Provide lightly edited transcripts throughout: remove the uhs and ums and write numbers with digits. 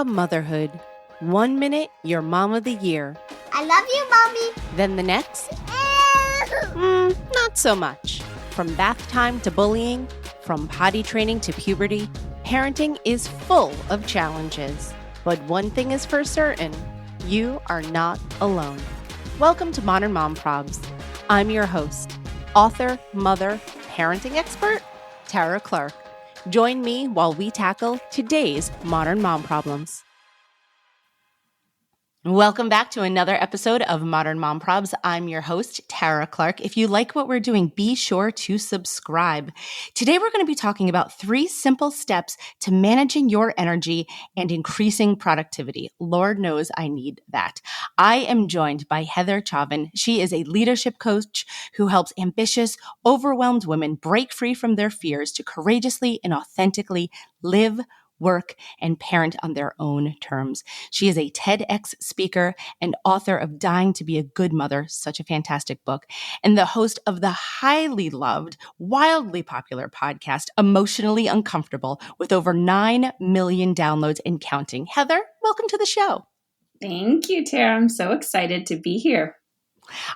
Motherhood. 1 minute, you're mom of the year. I love you, Mommy. Then the next, not so much. From bath time to bullying, from potty training to puberty, parenting is full of challenges. But one thing is for certain, you are not alone. Welcome to Modern Mom Probs. I'm your host, author, mother, parenting expert, Tara Clark. Join me while we tackle today's modern mom problems. Welcome back to another episode of Modern Mom Probs. I'm your host, Tara Clark. If you like what we're doing, be sure to subscribe. Today, we're going to be talking about 3 simple steps to managing your energy and increasing productivity. Lord knows I need that. I am joined by Heather Chauvin. She is a leadership coach who helps ambitious, overwhelmed women break free from their fears to courageously and authentically live, work, and parent on their own terms. She is a TEDx speaker and author of Dying to Be a Good Mother, such a fantastic book, and the host of the highly loved, wildly popular podcast, Emotionally Uncomfortable, with over 9 million downloads and counting. Heather, welcome to the show. Thank you, Tara. I'm so excited to be here.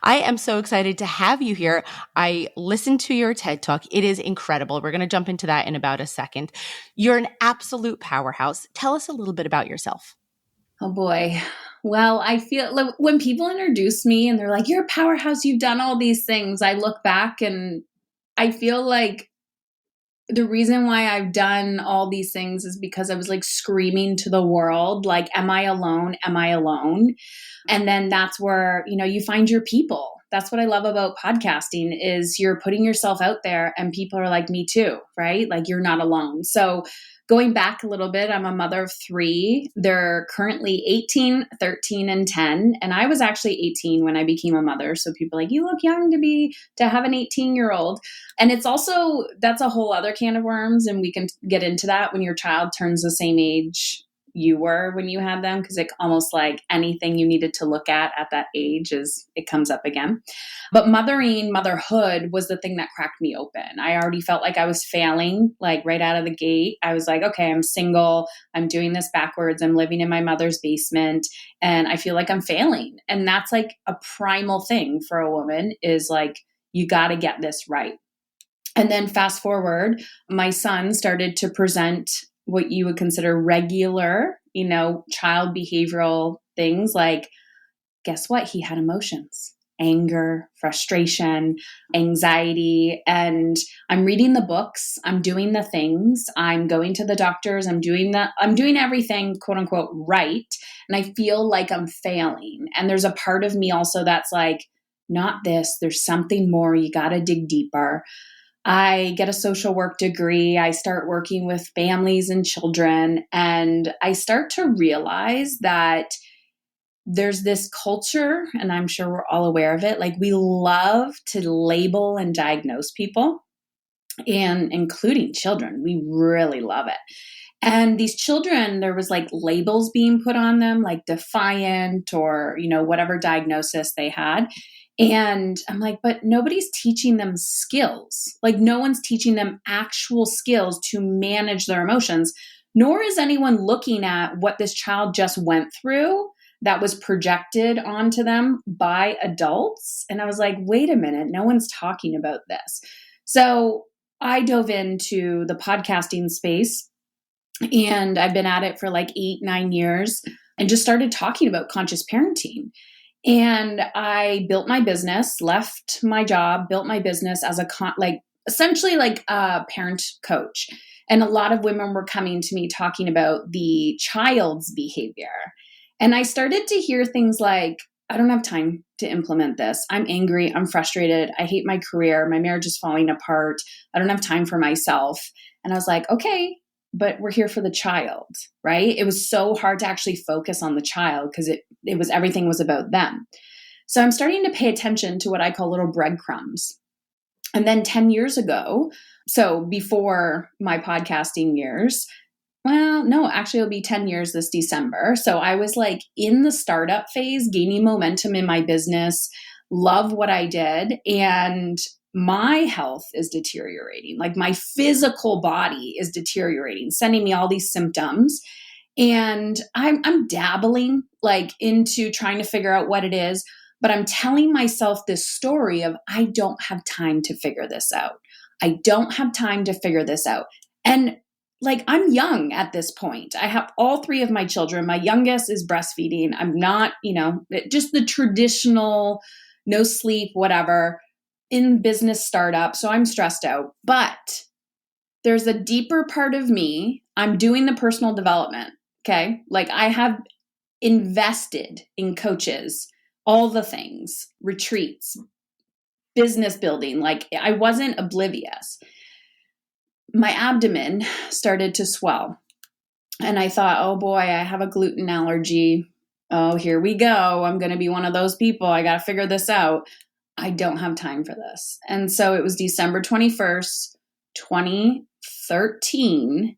I am so excited to have you here. I listened to your TED Talk. It is incredible. We're going to jump into that in about a second. You're an absolute powerhouse. Tell us a little bit about yourself. Oh boy. Well, I feel like when people introduce me and they're like, you're a powerhouse, you've done all these things, I look back and I feel like the reason why I've done all these things is because I was like screaming to the world, like, am I alone? Am I alone? And then that's where, you find your people. That's what I love about podcasting is you're putting yourself out there and people are like, me too, right? Like you're not alone. So going back a little bit, I'm a mother of 3. They're currently 18, 13, and 10. And I was actually 18 when I became a mother. So people are like, you look young to have an 18-year-old. And it's also, that's a whole other can of worms. And we can get into that when your child turns the same age you were when you had them, because it's almost like anything you needed to look at that age it comes up again. But motherhood was the thing that cracked me open. I already felt like I was failing, like right out of the gate. I was like, okay, I'm single. I'm doing this backwards. I'm living in my mother's basement and I feel like I'm failing. And that's like a primal thing for a woman is like, you got to get this right. And then fast forward, my son started to present what you would consider regular, child behavioral things like, guess what? He had emotions, anger, frustration, anxiety. And I'm reading the books. I'm doing the things. I'm going to the doctors. I'm doing everything, quote unquote, right. And I feel like I'm failing. And there's a part of me also that's like, not this, there's something more. You got to dig deeper. I get a social work degree. I start working with families and children, and I start to realize that there's this culture, and I'm sure we're all aware of it, like we love to label and diagnose people, and including children. We really love it. And these children, there was like labels being put on them, like defiant or, whatever diagnosis they had. And I'm like, but nobody's teaching them skills. Like no one's teaching them actual skills to manage their emotions, nor is anyone looking at what this child just went through that was projected onto them by adults. And I was like, wait a minute, no one's talking about this. So I dove into the podcasting space and I've been at it for like 8-9 years and just started talking about conscious parenting. And I built my business, left my job, built my business as essentially like a parent coach. And a lot of women were coming to me talking about the child's behavior. And I started to hear things like, I don't have time to implement this. I'm angry. I'm frustrated. I hate my career. My marriage is falling apart. I don't have time for myself. And I was like, okay, but we're here for the child, right? It was so hard to actually focus on the child because everything was about them. So I'm starting to pay attention to what I call little breadcrumbs. And then 10 years ago, so before my podcasting years, well, no, actually it'll be 10 years this December. So I was like in the startup phase, gaining momentum in my business, love what I did. And my health is deteriorating. Like my physical body is deteriorating, sending me all these symptoms. And I'm dabbling like into trying to figure out what it is, but I'm telling myself this story of I don't have time to figure this out. I don't have time to figure this out. And like I'm young at this point. I have all three of my children. My youngest is breastfeeding. I'm not, just the traditional no sleep, whatever, in business startup. So I'm stressed out. But there's a deeper part of me. I'm doing the personal development. Okay. Like I have invested in coaches, all the things, retreats, business building. Like I wasn't oblivious. My abdomen started to swell. And I thought, oh boy, I have a gluten allergy. Oh, here we go. I'm going to be one of those people. I got to figure this out. I don't have time for this. And so it was December 21st, 2013.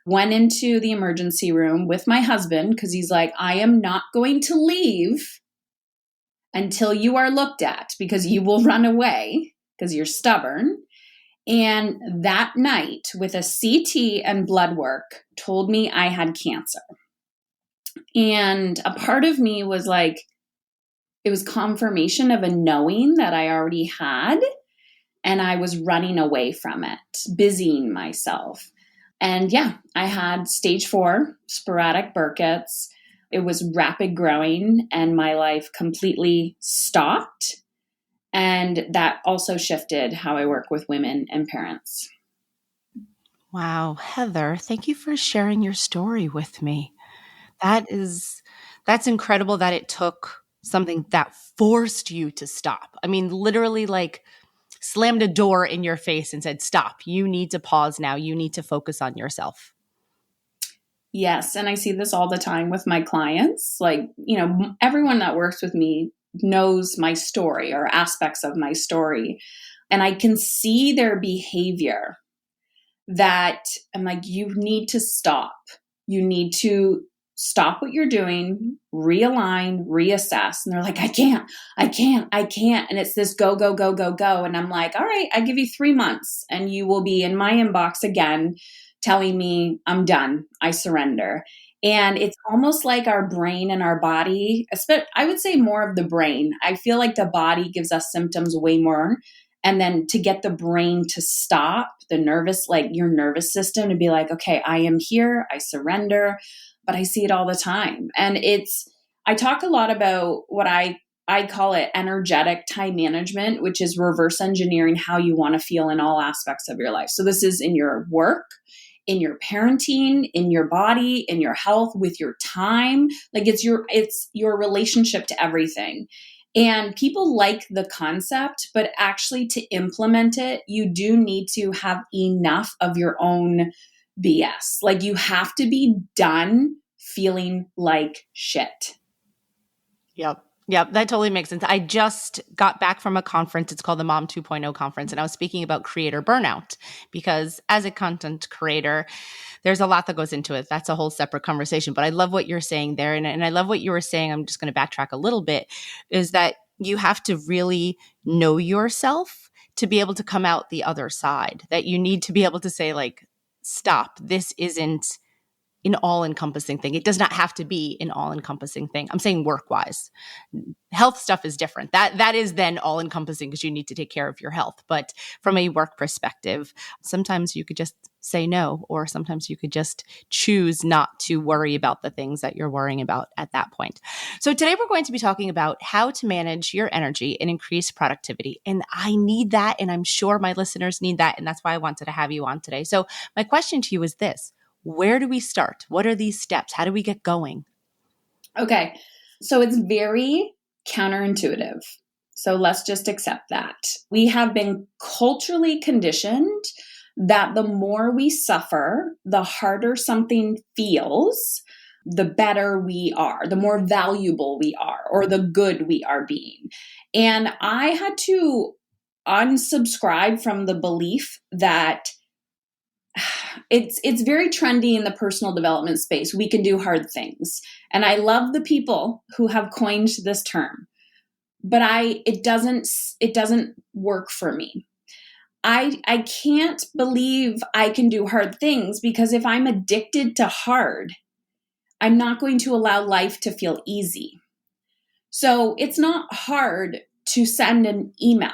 Went into the emergency room with my husband because he's like, I am not going to leave until you are looked at because you will run away because you're stubborn. And that night, with a CT and blood work, told me I had cancer. And a part of me was like, it was confirmation of a knowing that I already had. And I was running away from it, busying myself. And yeah, I had stage 4 sporadic Burkitt's. It was rapid growing and my life completely stopped. And that also shifted how I work with women and parents. Wow, Heather, thank you for sharing your story with me. That's incredible that it took something that forced you to stop. I mean, literally like slammed a door in your face and said, stop, you need to pause now. You need to focus on yourself. Yes. And I see this all the time with my clients. Like, everyone that works with me knows my story or aspects of my story. And I can see their behavior that I'm like, you need to stop. You need to stop what you're doing, realign, reassess. And they're like, I can't. And it's this go, go, go, go, go. And I'm like, all right, I give you 3 months and you will be in my inbox again telling me I'm done. I surrender. And it's almost like our brain and our body, I would say more of the brain. I feel like the body gives us symptoms way more. And then to get the brain to stop, your nervous system to be like, okay, I am here, I surrender, but I see it all the time. And I talk a lot about what I call it energetic time management, which is reverse engineering how you want to feel in all aspects of your life. So this is in your work, in your parenting, in your body, in your health, with your time. Like it's your relationship to everything. And people like the concept, but actually to implement it, you do need to have enough of your own BS. Like you have to be done feeling like shit. Yep. Yep, that totally makes sense. I just got back from a conference. It's called the Mom 2.0 conference. And I was speaking about creator burnout because as a content creator, there's a lot that goes into it. That's a whole separate conversation. But I love what you're saying there. And I love what you were saying. I'm just going to backtrack a little bit, is that you have to really know yourself to be able to come out the other side, that you need to be able to say like, stop, this isn't an all-encompassing thing. It does not have to be an all-encompassing thing. I'm saying work-wise. Health stuff is different. That is then all-encompassing because you need to take care of your health. But from a work perspective, sometimes you could just say no, or sometimes you could just choose not to worry about the things that you're worrying about at that point. So today we're going to be talking about how to manage your energy and increase productivity. And I need that, and I'm sure my listeners need that, and that's why I wanted to have you on today. So my question to you is this: where do we start? What are these steps? How do we get going? Okay. So it's very counterintuitive. So let's just accept that. We have been culturally conditioned that the more we suffer, the harder something feels, the better we are, the more valuable we are, or the good we are being. And I had to unsubscribe from the belief that it's very trendy in the personal development space. We can do hard things. And I love the people who have coined this term, but it doesn't work for me. I can't believe I can do hard things because if I'm addicted to hard, I'm not going to allow life to feel easy. So it's not hard to send an email.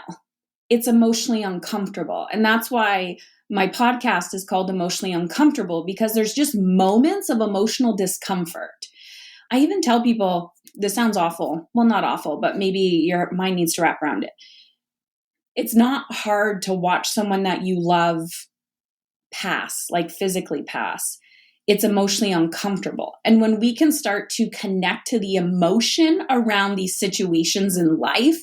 It's emotionally uncomfortable. And that's why my podcast is called Emotionally Uncomfortable, because there's just moments of emotional discomfort. I even tell people, this sounds awful. Well, not awful, but maybe your mind needs to wrap around it. It's not hard to watch someone that you love pass, like physically pass. It's emotionally uncomfortable. And when we can start to connect to the emotion around these situations in life,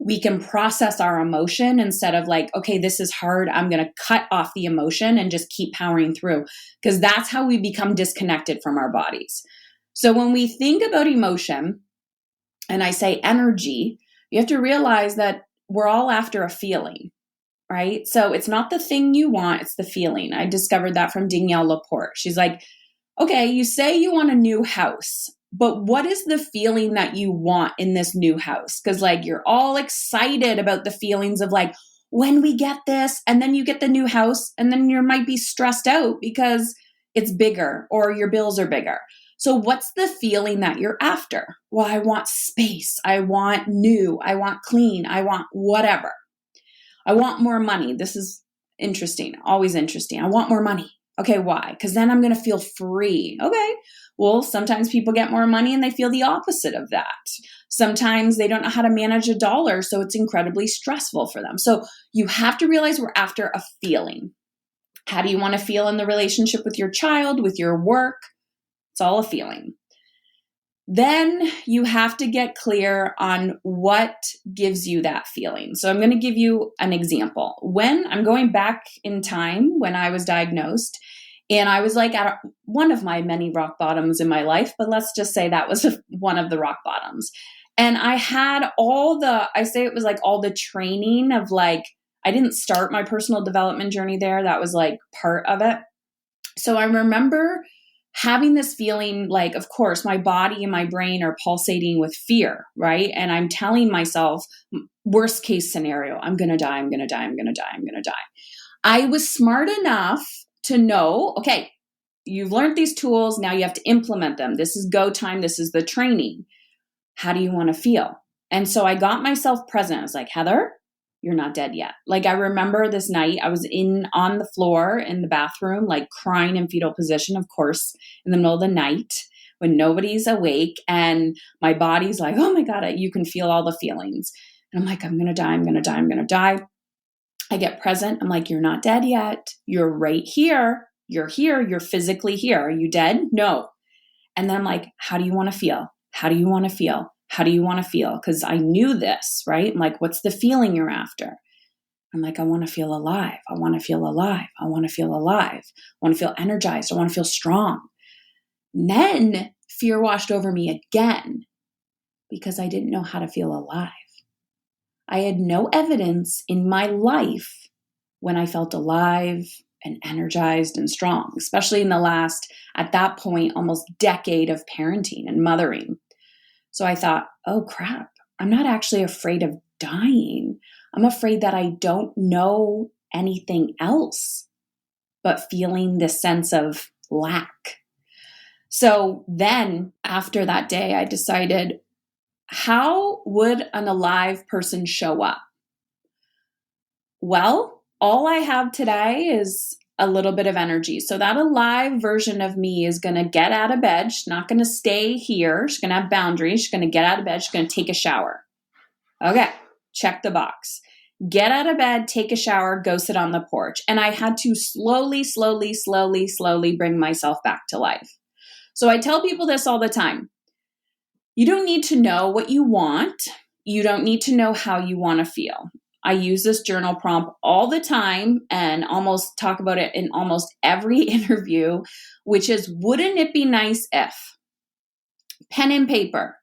we can process our emotion instead of like, okay, this is hard. I'm going to cut off the emotion and just keep powering through, because that's how we become disconnected from our bodies. So when we think about emotion, and I say energy, you have to realize that we're all after a feeling, right? So it's not the thing you want, it's the feeling. I discovered that from Danielle Laporte. She's like, okay, you say you want a new house, but what is the feeling that you want in this new house? Because like you're all excited about the feelings of like, when we get this, and then you get the new house, and then you might be stressed out because it's bigger or your bills are bigger. So what's the feeling that you're after? Well, I want space. I want new. I want clean. I want whatever. I want more money. This is interesting. Always interesting. I want more money. Okay, why? Because then I'm going to feel free. Okay. Well, sometimes people get more money and they feel the opposite of that. Sometimes they don't know how to manage a dollar, so it's incredibly stressful for them. So you have to realize we're after a feeling. How do you want to feel in the relationship with your child, with your work? It's all a feeling. Then you have to get clear on what gives you that feeling. So I'm going to give you an example. When I'm going back in time when I was diagnosed, and I was like at one of my many rock bottoms in my life, but let's just say that was one of the rock bottoms. And I had I say it was like all the training of like, I didn't start my personal development journey there. That was like part of it. So I remember having this feeling like, of course, my body and my brain are pulsating with fear, right? And I'm telling myself, worst case scenario, I'm going to die, I'm going to die, I'm going to die, I'm going to die. I was smart enough to know, okay, you've learned these tools, now you have to implement them. This is go time, this is the training. How do you want to feel? And so I got myself present. I was like, Heather, you're not dead yet. Like I remember this night I was on the floor in the bathroom, like crying in fetal position, of course, in the middle of the night when nobody's awake. And my body's like, oh my God, you can feel all the feelings. And I'm like, I'm going to die. I'm going to die. I'm going to die. I get present. I'm like, you're not dead yet. You're right here. You're here. You're physically here. Are you dead? No. And then I'm like, how do you want to feel? How do you want to feel? How do you want to feel? Because I knew this, right? I'm like, what's the feeling you're after? I'm like, I want to feel alive. I want to feel alive. I want to feel alive. I want to feel energized. I want to feel strong. And then fear washed over me again because I didn't know how to feel alive. I had no evidence in my life when I felt alive and energized and strong, especially in the last, at that point, almost decade of parenting and mothering. So I thought, oh crap, I'm not actually afraid of dying. I'm afraid that I don't know anything else but feeling this sense of lack. So then after that day, I decided, how would an alive person show up? Well, all I have today is a little bit of energy. So that alive version of me is going to get out of bed. She's not going to stay here. She's going to have boundaries. She's going to get out of bed. She's going to take a shower. Okay, check the box. Get out of bed, take a shower, go sit on the porch. And I had to slowly bring myself back to life. So I tell people this all the time. You don't need to know what you want. You don't need to know how you want to feel. I use this journal prompt all the time and almost talk about it in almost every interview, which is, wouldn't it be nice if? Pen and paper.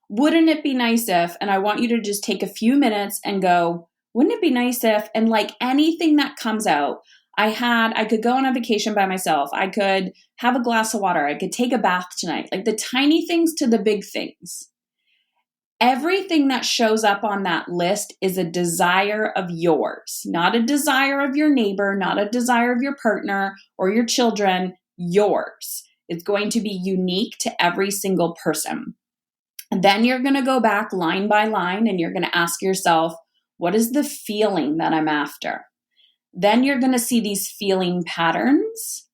Wouldn't it be nice if? And I want you to just take a few minutes and go, wouldn't it be nice if? And like anything that comes out, I could go on a vacation by myself. I could have a glass of water. I could take a bath tonight. Like the tiny things to the big things. Everything that shows up on that list is a desire of yours, not a desire of your neighbor, not a desire of your partner or your children, yours. It's going to be unique to every single person. And then you're going to go back line by line and you're going to ask yourself, what is the feeling that I'm after? Then you're going to see these feeling patterns.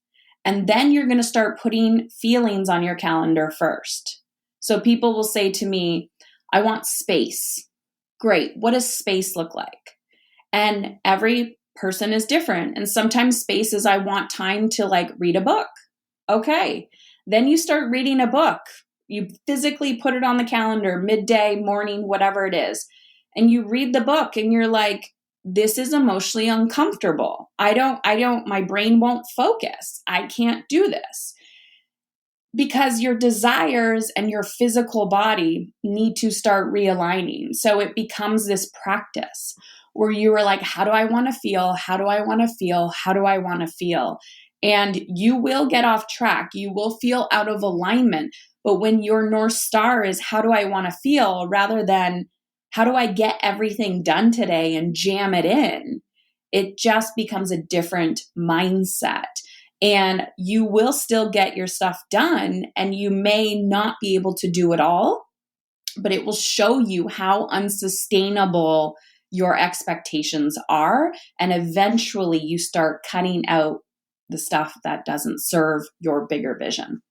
And then you're going to start putting feelings on your calendar first. So people will say to me, I want space. Great. What does space look like? And every person is different. And sometimes space is I want time to read a book. Okay. Then you start reading a book. You physically put it on the calendar, midday, morning, whatever it is. And you read the book and you're like, this is emotionally uncomfortable. My brain won't focus. I can't do this. Because your desires and your physical body need to start realigning. So it becomes this practice where you are like, how do I want to feel? How do I want to feel? How do I want to feel? And you will get off track. You will feel out of alignment. But when your North Star is how do I want to feel rather than how do I get everything done today and jam it in, it just becomes a different mindset. And you will still get your stuff done and you may not be able to do it all, but it will show you how unsustainable your expectations are. And eventually you start cutting out the stuff that doesn't serve your bigger vision.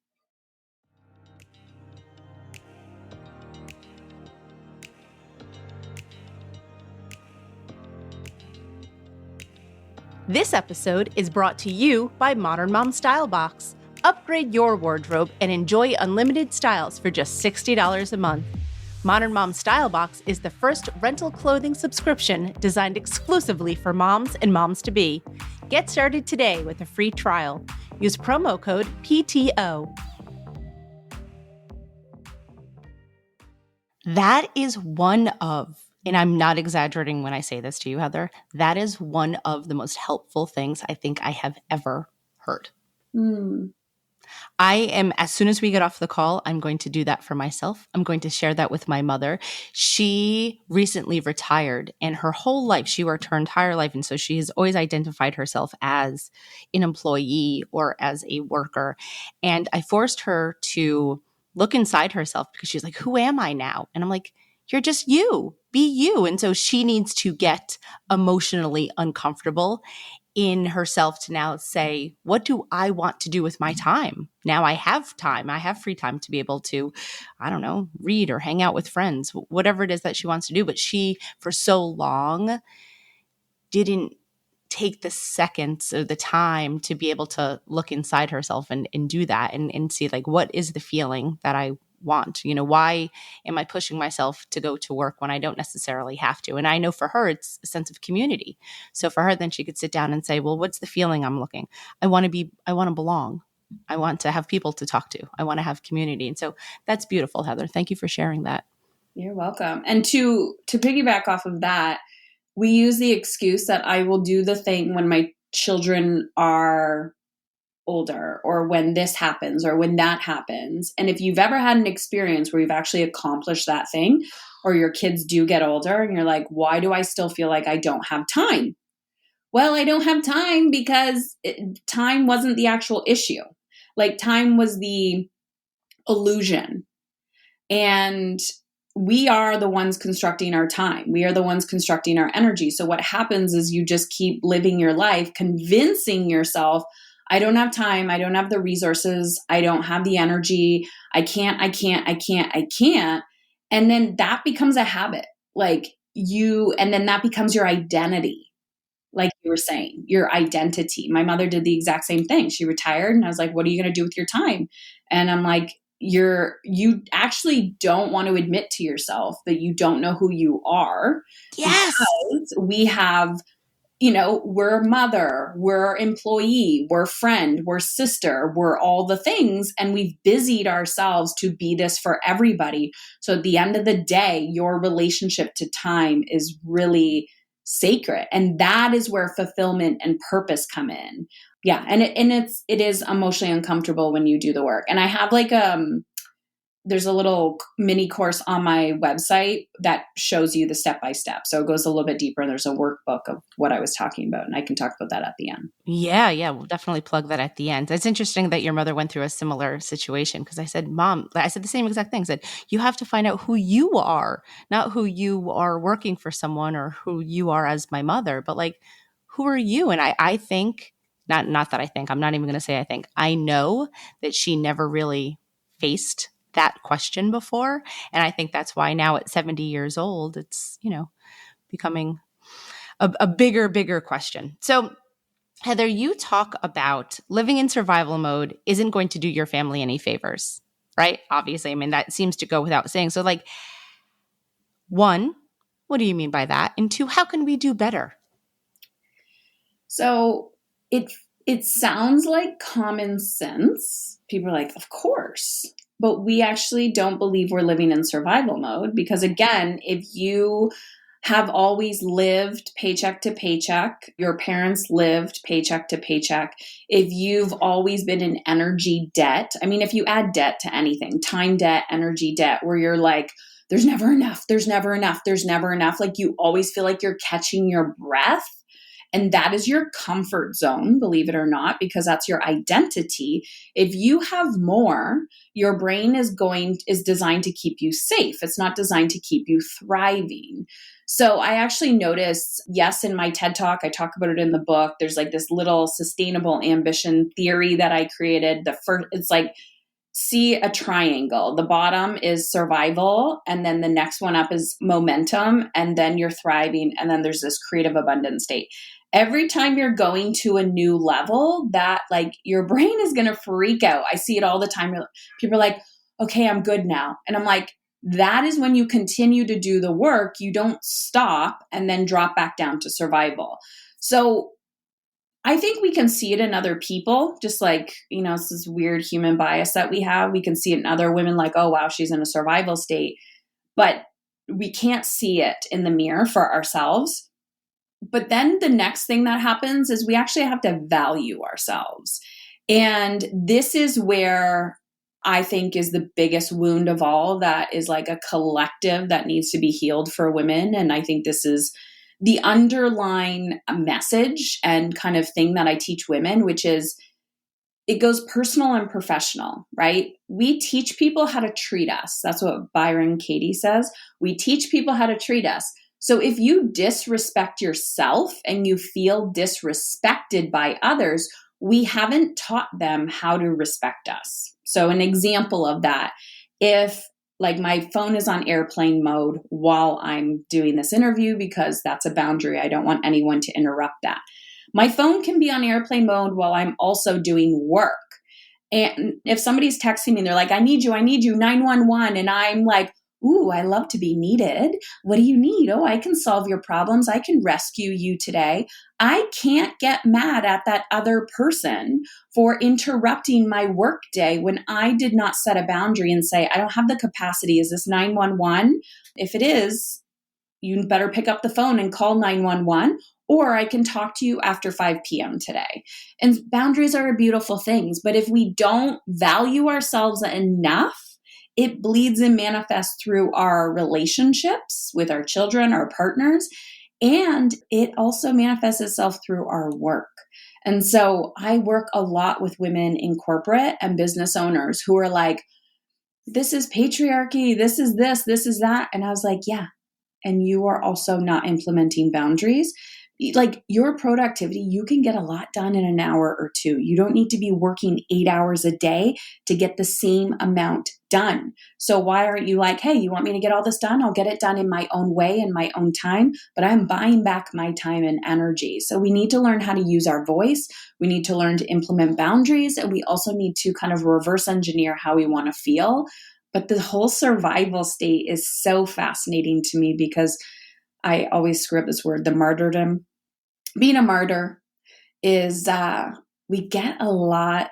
This episode is brought to you by Modern Mom Style Box. Upgrade your wardrobe and enjoy unlimited styles for just $60 a month. Modern Mom Style Box is the first rental clothing subscription designed exclusively for moms and moms-to-be. Get started today with a free trial. Use promo code PTO. That is one of, and I'm not exaggerating when I say this to you, Heather, that is one of the most helpful things I think I have ever heard. I am, as soon as we get off the call, I'm going to do that for myself. I'm going to share that with my mother. She recently retired and her whole life, she worked her entire life. And so she has always identified herself as an employee or as a worker. And I forced her to look inside herself because she's like, who am I now? And I'm like, you're just you. Be you. And so she needs to get emotionally uncomfortable in herself to now say, what do I want to do with my time? Now I have time. I have free time to be able to, I don't know, read or hang out with friends, whatever it is that she wants to do. But she, for so long, didn't take the seconds or the time to be able to look inside herself and do that and see what is the feeling that I want? Why am I pushing myself to go to work when I don't necessarily have to? And I know for her, it's a sense of community. So for her, then she could sit down and say, well, what's the feeling I'm looking? I want to belong. I want to have people to talk to. I want to have community. And so that's beautiful, Heather. Thank you for sharing that. You're welcome. And to piggyback off of that, we use the excuse that I will do the thing when my children are older or when this happens or when that happens. And if you've ever had an experience where you've actually accomplished that thing or your kids do get older and you're like, why do I still feel like I don't have time? Well, I don't have time because time wasn't the actual issue. Time was the illusion. And we are the ones constructing our time. We are the ones constructing our energy. So what happens is you just keep living your life, convincing yourself, I don't have time. I don't have the resources. I don't have the energy. I can't. And then that becomes a habit. And then that becomes your identity. Like you were saying, your identity. My mother did the exact same thing. She retired and I was like, what are you going to do with your time? And I'm like, you actually don't want to admit to yourself that you don't know who you are. Yes. Because we have, we're mother, we're employee, we're friend, we're sister, we're all the things. And we've busied ourselves to be this for everybody. So at the end of the day, your relationship to time is really sacred. And that is where fulfillment and purpose come in. Yeah. And it is emotionally uncomfortable when you do the work. And I have there's a little mini course on my website that shows you the step-by-step. So it goes a little bit deeper. There's a workbook of what I was talking about, and I can talk about that at the end. Yeah. We'll definitely plug that at the end. It's interesting that your mother went through a similar situation because I said, Mom, I said the same exact thing. I said, you have to find out who you are, not who you are working for someone or who you are as my mother, but like, who are you? And I think, not that I think, I'm not even going to say I think, I know that she never really faced that question before. And I think that's why now at 70 years old, it's, becoming a bigger question. So, Heather, you talk about living in survival mode isn't going to do your family any favors, right? Obviously, I mean, that seems to go without saying. So, like, one, what do you mean by that? And two, how can we do better? So it sounds like common sense. People are like, of course. But we actually don't believe we're living in survival mode because, again, if you have always lived paycheck to paycheck, your parents lived paycheck to paycheck, if you've always been in energy debt, I mean, if you add debt to anything, time debt, energy debt, where you're like, there's never enough, there's never enough, there's never enough, like you always feel like you're catching your breath. And that is your comfort zone, believe it or not, because that's your identity. If you have more, your brain is designed to keep you safe. It's not designed to keep you thriving. So I actually noticed, yes, in my TED Talk, I talk about it in the book. There's like this little sustainable ambition theory that I created. It's like, see a triangle. The bottom is survival, and then the next one up is momentum, and then you're thriving, and then there's this creative abundant state. Every time you're going to a new level, that like your brain is going to freak out. I see it all the time. People are like, okay, I'm good now. And I'm like, that is when you continue to do the work. You don't stop and then drop back down to survival. So I think we can see it in other people, just like, it's this weird human bias that we have. We can see it in other women like, oh, wow, she's in a survival state. But we can't see it in the mirror for ourselves. But then the next thing that happens is we actually have to value ourselves. And this is where I think is the biggest wound of all, that is like a collective that needs to be healed for women. And I think this is the underlying message and kind of thing that I teach women, which is it goes personal and professional, right? We teach people how to treat us. That's what Byron Katie says. We teach people how to treat us. So if you disrespect yourself and you feel disrespected by others, we haven't taught them how to respect us. So an example of that, if like my phone is on airplane mode while I'm doing this interview, because that's a boundary. I don't want anyone to interrupt that. My phone can be on airplane mode while I'm also doing work. And if somebody's texting me and they're like, I need you, 911. And I'm like, ooh, I love to be needed. What do you need? Oh, I can solve your problems. I can rescue you today. I can't get mad at that other person for interrupting my work day when I did not set a boundary and say, I don't have the capacity. Is this 911? If it is, you better pick up the phone and call 911, or I can talk to you after 5 p.m. today. And boundaries are beautiful things, but if we don't value ourselves enough, it bleeds and manifests through our relationships with our children, our partners, and it also manifests itself through our work. And so I work a lot with women in corporate and business owners who are like, this is patriarchy, this is that. And I was like, yeah. And you are also not implementing boundaries. Like your productivity, you can get a lot done in an hour or two. You don't need to be working 8 hours a day to get the same amount done. So why aren't you like, hey, you want me to get all this done? I'll get it done in my own way, in my own time, but I'm buying back my time and energy. So we need to learn how to use our voice. We need to learn to implement boundaries. And we also need to kind of reverse engineer how we want to feel. But the whole survival state is so fascinating to me because I always screw up this word, the martyrdom. Being a martyr is we get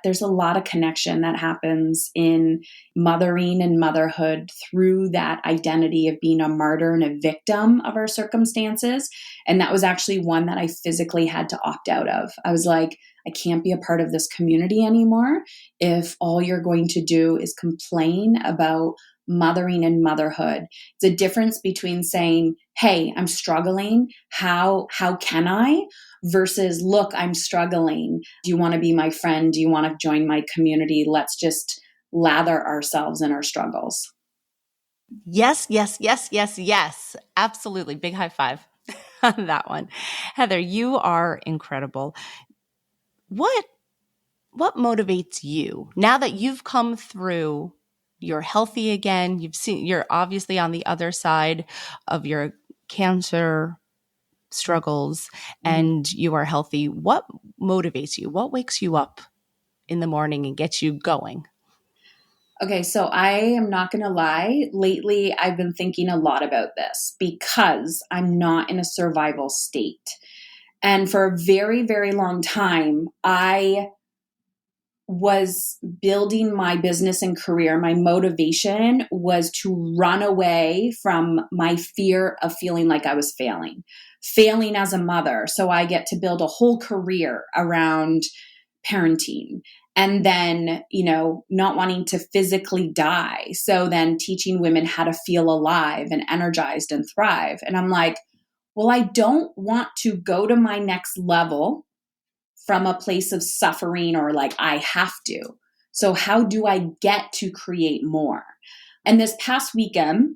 there's a lot of connection that happens in mothering and motherhood through that identity of being a martyr and a victim of our circumstances. And that was actually one that I physically had to opt out of. I was like, I can't be a part of this community anymore if all you're going to do is complain about mothering and motherhood. It's a difference between saying, hey, I'm struggling. How can I? Versus, look, I'm struggling. Do you want to be my friend? Do you want to join my community? Let's just lather ourselves in our struggles. Yes, yes, yes, yes, yes. Absolutely. Big high five on that one. Heather, you are incredible. What motivates you now that you've come through, you're healthy again, you're obviously on the other side of your cancer struggles and you are healthy. What motivates you? What wakes you up in the morning and gets you going? Okay, so I am not going to lie. Lately, I've been thinking a lot about this because I'm not in a survival state. And for a very, very long time, I was building my business and career. My motivation was to run away from my fear of feeling like I was failing as a mother. So I get to build a whole career around parenting. And then, not wanting to physically die. So then teaching women how to feel alive and energized and thrive. And I'm like, well, I don't want to go to my next level from a place of suffering or like I have to. So how do I get to create more? And this past weekend,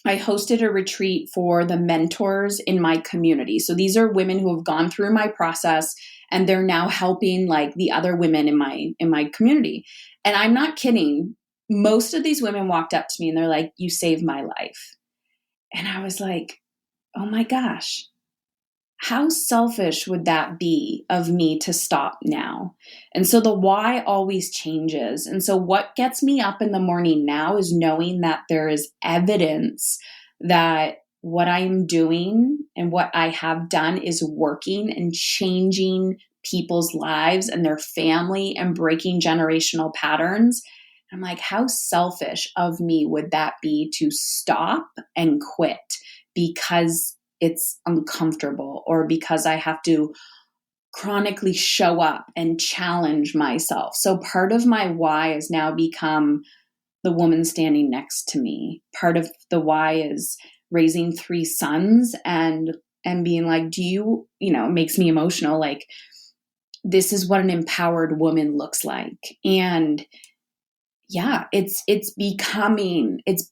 I hosted a retreat for the mentors in my community. So these are women who have gone through my process and they're now helping like the other women in my community. And I'm not kidding. Most of these women walked up to me and they're like, "You saved my life." And I was like, "Oh my gosh. How selfish would that be of me to stop now?" And so the why always changes. And so what gets me up in the morning now is knowing that there is evidence that what I'm doing and what I have done is working and changing people's lives and their family and breaking generational patterns. I'm like, how selfish of me would that be to stop and quit because it's uncomfortable or because I have to chronically show up and challenge myself. So part of my why has now become the woman standing next to me. Part of the why is raising 3 sons and being like, it makes me emotional. Like, this is what an empowered woman looks like. And yeah, it's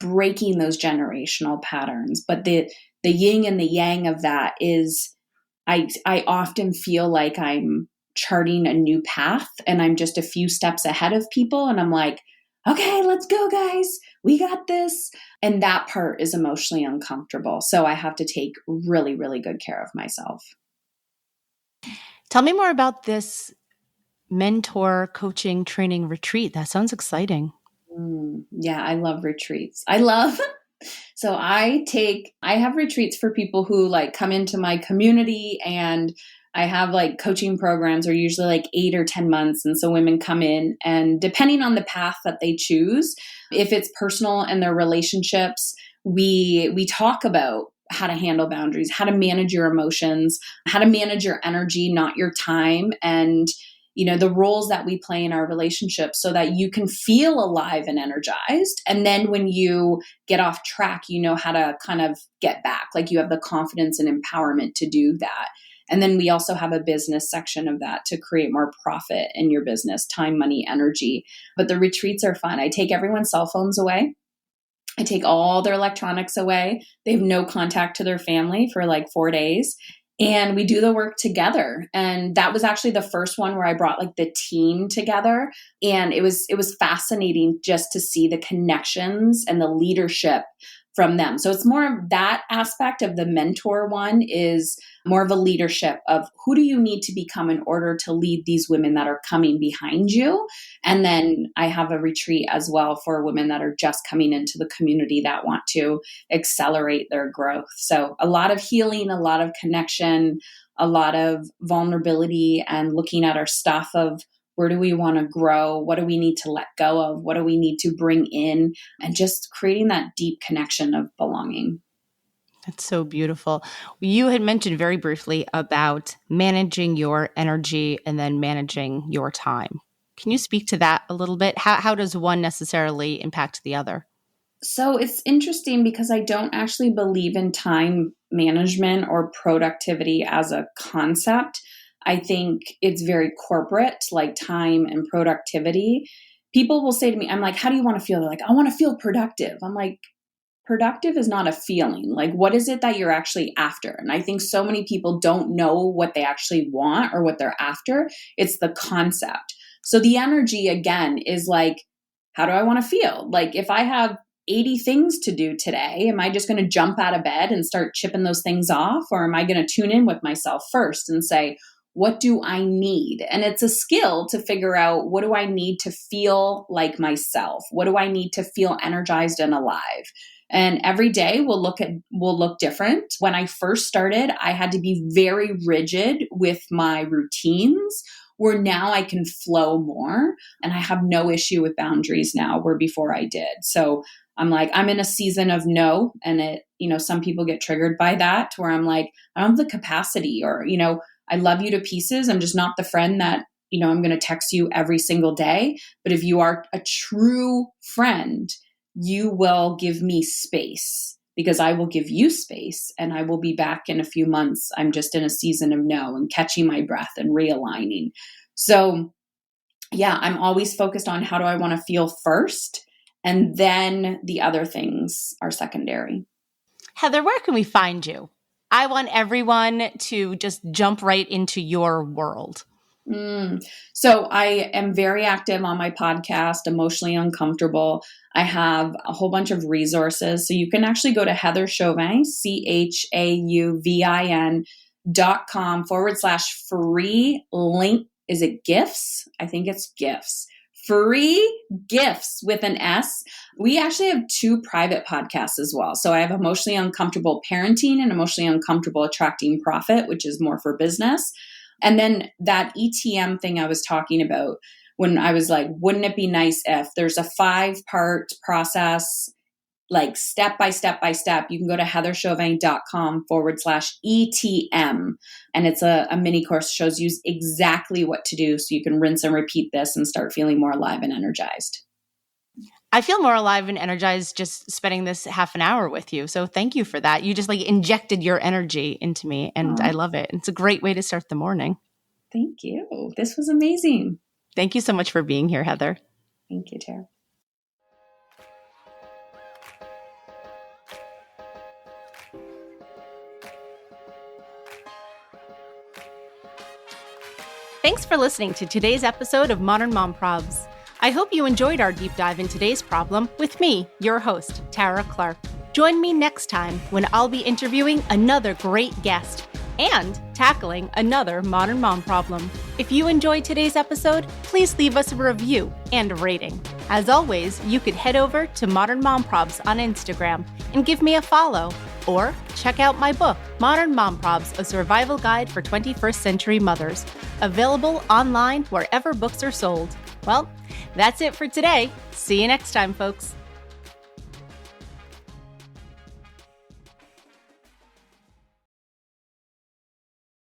breaking those generational patterns. But the yin and the yang of that is I often feel like I'm charting a new path and I'm just a few steps ahead of people. And I'm like, okay, let's go, guys. We got this. And that part is emotionally uncomfortable. So I have to take really, really good care of myself. Tell me more about this mentor coaching training retreat. That sounds exciting. Yeah, I love retreats. So I have retreats for people who like come into my community, and I have like coaching programs are usually like 8 or 10 months. And so women come in, and depending on the path that they choose, if it's personal and their relationships, we talk about how to handle boundaries, how to manage your emotions, how to manage your energy, not your time, and the roles that we play in our relationships so that you can feel alive and energized. And then when you get off track, you know how to kind of get back. Like you have the confidence and empowerment to do that. And then we also have a business section of that to create more profit in your business, time, money, energy. But the retreats are fun. I take everyone's cell phones away. I take all their electronics away. They have no contact to their family for like 4 days. And we do the work together. And that was actually the first one where I brought like the team together. And it was fascinating just to see the connections and the leadership from them. So it's more of that aspect of the mentor one is more of a leadership of who do you need to become in order to lead these women that are coming behind you. And then I have a retreat as well for women that are just coming into the community that want to accelerate their growth. So a lot of healing, a lot of connection, a lot of vulnerability, and looking at our stuff of where do we want to grow? What do we need to let go of? What do we need to bring in? And just creating that deep connection of belonging. That's so beautiful. You had mentioned very briefly about managing your energy and then managing your time. Can you speak to that a little bit? How does one necessarily impact the other? So it's interesting because I don't actually believe in time management or productivity as a concept. I think it's very corporate, like time and productivity. People will say to me, I'm like, how do you want to feel? They're like, I want to feel productive. I'm like, productive is not a feeling. Like, what is it that you're actually after? And I think so many people don't know what they actually want or what they're after. It's the concept. So the energy, again, is like, how do I want to feel? Like, if I have 80 things to do today, am I just going to jump out of bed and start chipping those things off? Or am I going to tune in with myself first and say, what do I need? And it's a skill to figure out, what do I need to feel like myself? What do I need to feel energized and alive? And every day will look different. When I first started, I had to be very rigid with my routines, where now I can flow more and I have no issue with boundaries now, where before I did. So I'm like, I'm in a season of no. And some people get triggered by that, where I'm like, I don't have the capacity, or, I love you to pieces. I'm just not the friend that, I'm going to text you every single day. But if you are a true friend, you will give me space, because I will give you space, and I will be back in a few months. I'm just in a season of no and catching my breath and realigning. So yeah, I'm always focused on, how do I want to feel first? And then the other things are secondary. Heather, where can we find you? I want everyone to just jump right into your world. So I am very active on my podcast, Emotionally Uncomfortable. I have a whole bunch of resources. So you can actually go to Heather Chauvin, CHAUVIN.com/free link. Is it gifts? I think it's gifts. Free gifts with an S. We actually have 2 private podcasts as well. So I have Emotionally Uncomfortable Parenting and Emotionally Uncomfortable Attracting Profit, which is more for business. And then that ETM thing I was talking about, when I was like, wouldn't it be nice if there's a 5-part process, like step by step by step. You can go to heatherchauvin.com/ETM. And it's a mini course, shows you exactly what to do, so you can rinse and repeat this and start feeling more alive and energized. I feel more alive and energized just spending this half an hour with you. So thank you for that. You just injected your energy into me, and I love it. It's a great way to start the morning. Thank you. This was amazing. Thank you so much for being here, Heather. Thank you, Tara. Thanks for listening to today's episode of Modern Mom Probs. I hope you enjoyed our deep dive in today's problem with me, your host, Tara Clark. Join me next time when I'll be interviewing another great guest and tackling another modern mom problem. If you enjoyed today's episode, please leave us a review and a rating. As always, you could head over to Modern Mom Probs on Instagram and give me a follow. Or check out my book, Modern Mom Probs, A Survival Guide for 21st Century Mothers, available online wherever books are sold. Well, that's it for today. See you next time, folks.